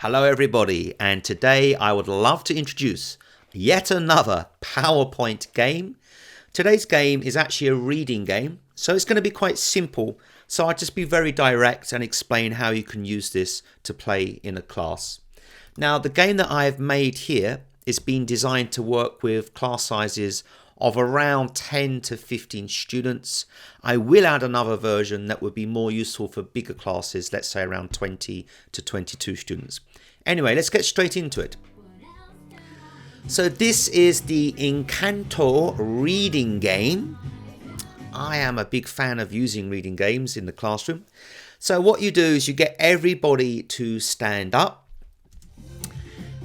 Hello everybody, and today I would love to introduce yet another PowerPoint game. Today's game is actually a reading game, so it's going to be quite simple. So I'll just be very direct and explain how you can use this to play in a class. Now the game that I've made here is being designed to work with class sizes of around 10 to 15 students. I will add another version that would be more useful for bigger classes, let's say around 20 to 22 students. Anyway, let's get straight into it. So this is the Encanto reading game. I am a big fan of using reading games in the classroom. So what you do is you get everybody to stand up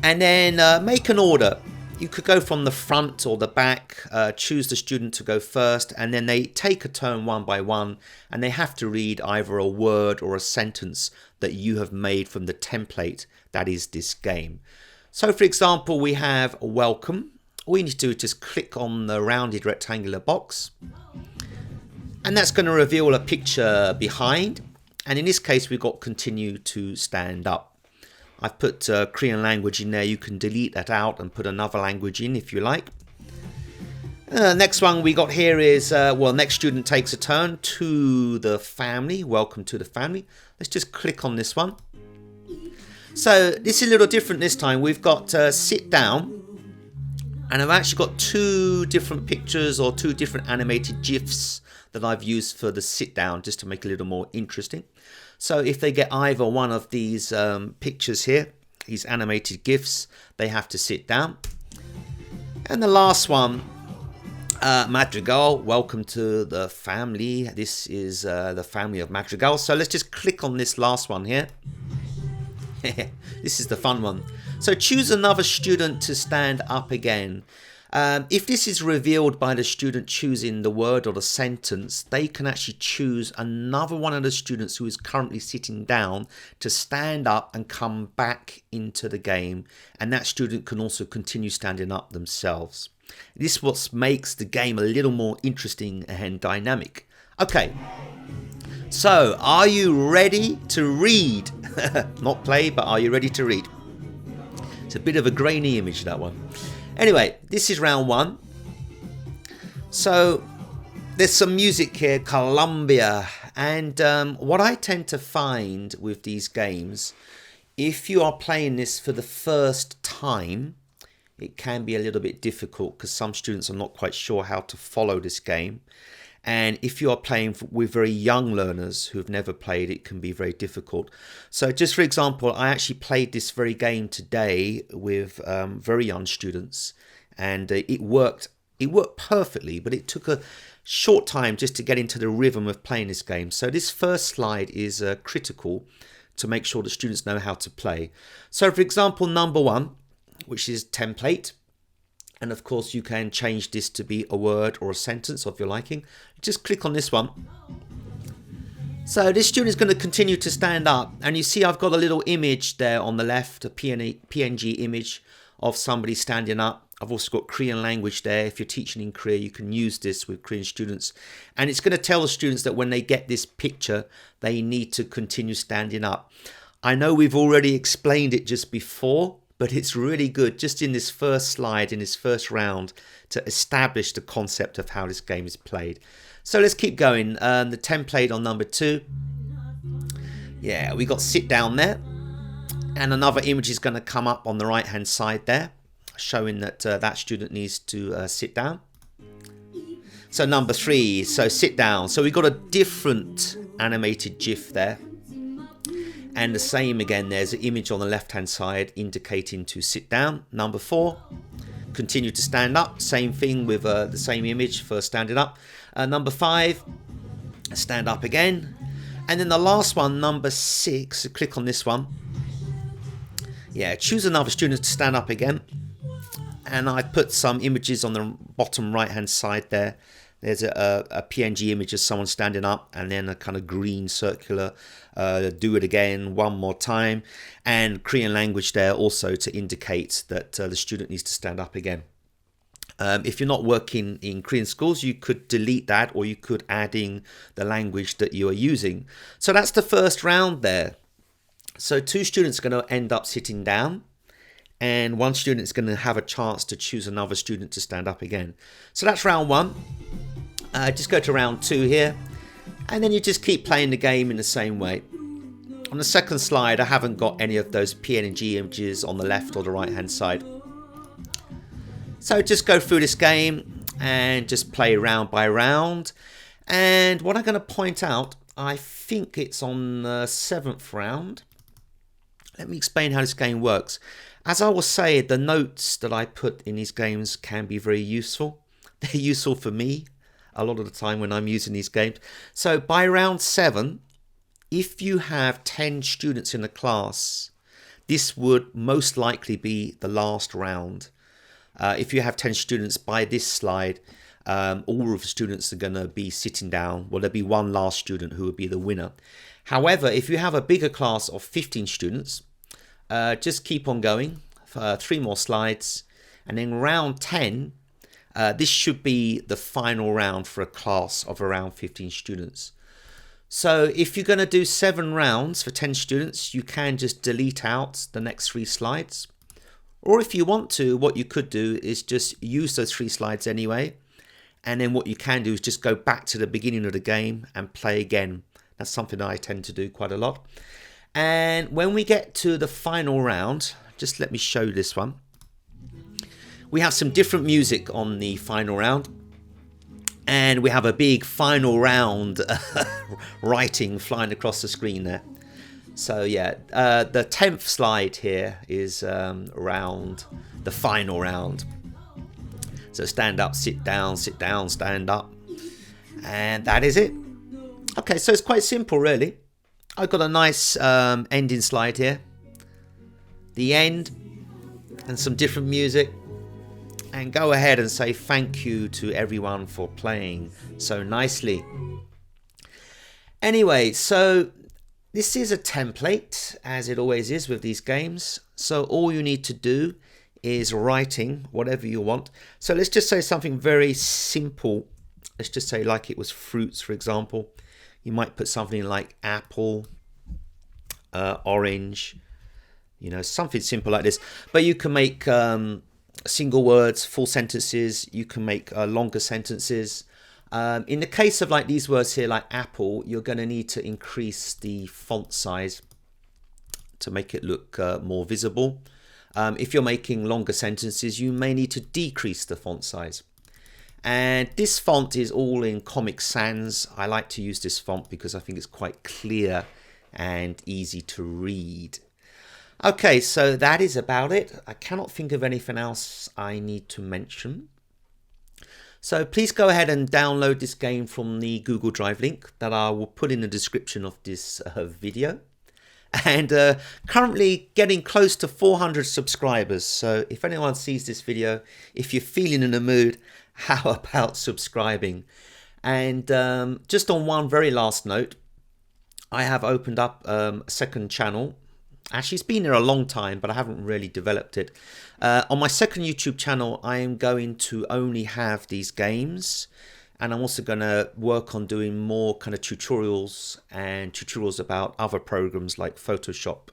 and then make an order. You could go from the front or the back, choose the student to go first, and then they take a turn one by one, and they have to read either a word or a sentence that you have made from the template that is this game. So for example, we have welcome. All you need to do is just click on the rounded rectangular box, and that's going to reveal a picture behind, and in this case we've got continue to stand up. I've put Korean language in there. You can delete that out and put another language in if you like. Next one we got here is, next student takes a turn to the family. Welcome to the family. Let's just click on this one. So this is a little different this time. We've got sit down. And I've actually got two different pictures or two different animated GIFs that I've used for the sit down just to make it a little more interesting. So if they get either one of these pictures here, these animated GIFs, they have to sit down. And the last one, Madrigal, welcome to the family. This is the family of Madrigal. So let's just click on this last one here. This is the fun one. So choose another student to stand up again. If this is revealed by the student choosing the word or the sentence, they can actually choose another one of the students who is currently sitting down to stand up and come back into the game. And that student can also continue standing up themselves. This is what makes the game a little more interesting and dynamic. Okay, so are you ready to read? Not play, but are you ready to read? It's a bit of a grainy image, that one. Anyway, this is round one. So there's some music here, Colombia. And what I tend to find with these games, if you are playing this for the first time, it can be a little bit difficult because some students are not quite sure how to follow this game. And if you are playing with very young learners who have never played, it can be very difficult. So just for example, I actually played this very game today with very young students, and it worked perfectly, but it took a short time just to get into the rhythm of playing this game. So this first slide is critical to make sure the students know how to play. So for example, number one, which is template. And of course, you can change this to be a word or a sentence of your liking. Just click on this one. So this student is going to continue to stand up. And you see I've got a little image there on the left, a PNG image of somebody standing up. I've also got Korean language there. If you're teaching in Korea, you can use this with Korean students. And it's going to tell the students that when they get this picture, they need to continue standing up. I know we've already explained it just before, but it's really good just in this first slide, in this first round, to establish the concept of how this game is played. So let's keep going. The template on number two. Yeah, we got sit down there. And another image is going to come up on the right hand side there, showing that that student needs to sit down. So number three, so sit down. So we've got a different animated GIF there. And the same again, there's an image on the left hand side indicating to sit down. Number four, continue to stand up. Same thing with the same image for standing up. Number five, stand up again. And then the last one, number six, so click on this one. Yeah, choose another student to stand up again. And I put some images on the bottom right hand side there. There's a PNG image of someone standing up, and then a kind of green circular, do it again one more time, and Korean language there also to indicate that the student needs to stand up again. If you're not working in Korean schools, you could delete that, or you could add in the language that you are using. So that's the first round there. So 2 students are going to end up sitting down, and 1 student is going to have a chance to choose another student to stand up again. So that's round 1. Just go to round 2 here, and then you just keep playing the game in the same way. On the second slide, I haven't got any of those PNG images on the left or the right hand side. So just go through this game and just play round by round. And what I'm going to point out, I think it's on the 7th round. Let me explain how this game works. As I will say, the notes that I put in these games can be very useful. They're useful for me a lot of the time when I'm using these games. So by round 7, if you have 10 students in a class, this would most likely be the last round. If you have 10 students by this slide, all of the students are going to be sitting down. Well, there'll be one last student who will be the winner. However, if you have a bigger class of 15 students, just keep on going for 3 more slides. And then round 10, this should be the final round for a class of around 15 students. So if you're going to do 7 rounds for 10 students, you can just delete out the next 3 slides. Or if you want to, what you could do is just use those 3 slides anyway. And then what you can do is just go back to the beginning of the game and play again. That's something I tend to do quite a lot. And when we get to the final round, just let me show you this one. We have some different music on the final round. And we have a big final round writing flying across the screen there. So yeah, the 10th slide here is the final round. So stand up, sit down, stand up. And that is it. Okay, so it's quite simple really. I've got a nice ending slide here. The end and some different music. And go ahead and say thank you to everyone for playing so nicely. Anyway, so this is a template, as it always is with these games. So all you need to do is writing whatever you want. So let's just say something very simple. Let's just say like it was fruits, for example. You might put something like apple, orange, you know, something simple like this. But you can make single words, full sentences. You can make longer sentences. In the case of like these words here, like apple, you're going to need to increase the font size to make it look more visible. If you're making longer sentences, you may need to decrease the font size. And this font is all in Comic Sans. I like to use this font because I think it's quite clear and easy to read. Okay, so that is about it. I cannot think of anything else I need to mention. So please go ahead and download this game from the Google Drive link that I will put in the description of this video. And currently getting close to 400 subscribers. So if anyone sees this video, if you're feeling in the mood, how about subscribing? And just on one very last note, I have opened up a second channel. Actually, it's been there a long time, but I haven't really developed it. On my second YouTube channel, I am going to only have these games. And I'm also going to work on doing more kind of tutorials and tutorials about other programs like Photoshop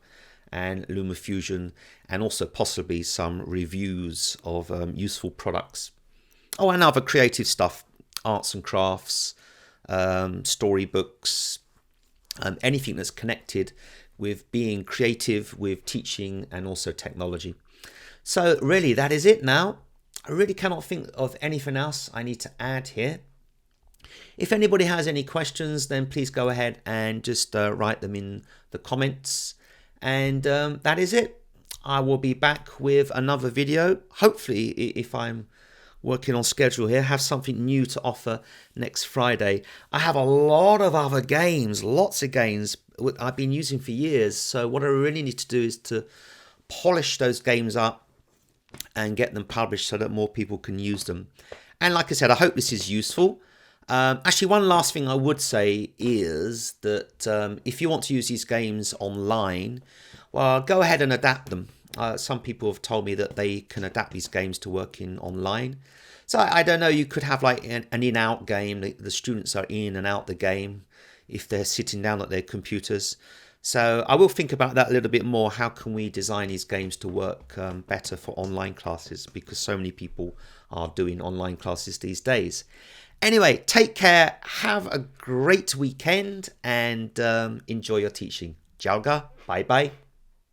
and LumaFusion, and also possibly some reviews of useful products. Oh, and other creative stuff, arts and crafts, storybooks, anything that's connected with being creative, with teaching, and also technology. So really, that is it now. I really cannot think of anything else I need to add here. If anybody has any questions, then please go ahead and just write them in the comments. And that is it. I will be back with another video. Hopefully, if I'm working on schedule here, have something new to offer next Friday. I have a lot of other games, lots of games I've been using for years. So what I really need to do is to polish those games up and get them published so that more people can use them. And like I said, I hope this is useful. Actually, one last thing I would say is that if you want to use these games online, well, go ahead and adapt them. Some people have told me that they can adapt these games to working online. So I don't know, you could have like an in-out game. The students are in and out the game if they're sitting down at their computers. So I will think about that a little bit more. How can we design these games to work better for online classes? Because so many people are doing online classes these days. Anyway, take care. Have a great weekend and enjoy your teaching. Ciao, bye bye.